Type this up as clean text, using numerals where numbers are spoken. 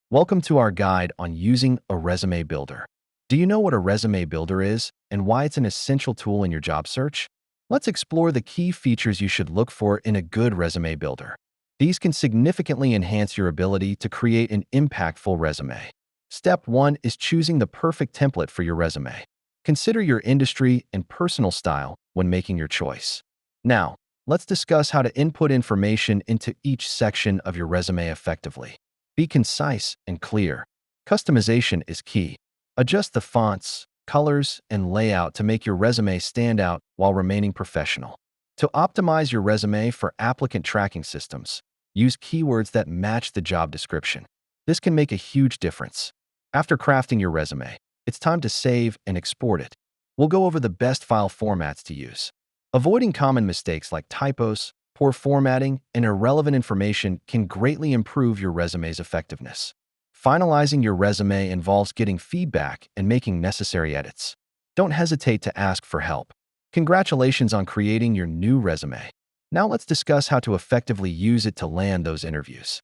Welcome to our guide on using a resume builder. Do you know what a resume builder is and why it's an essential tool in your job search? Let's explore the key features you should look for in a good resume builder. These can significantly enhance your ability to create an impactful resume. Step 1 is choosing the perfect template for your resume. Consider your industry and personal style when making your choice. Now, let's discuss how to input information into each section of your resume effectively. Be concise and clear. Customization is key. Adjust the fonts, colors, and layout to make your resume stand out while remaining professional. To optimize your resume for applicant tracking systems, use keywords that match the job description. This can make a huge difference. After crafting your resume, it's time to save and export it. We'll go over the best file formats to use. Avoiding common mistakes like typos, poor formatting, and irrelevant information can greatly improve your resume's effectiveness. Finalizing your resume involves getting feedback and making necessary edits. Don't hesitate to ask for help. Congratulations on creating your new resume. Now let's discuss how to effectively use it to land those interviews.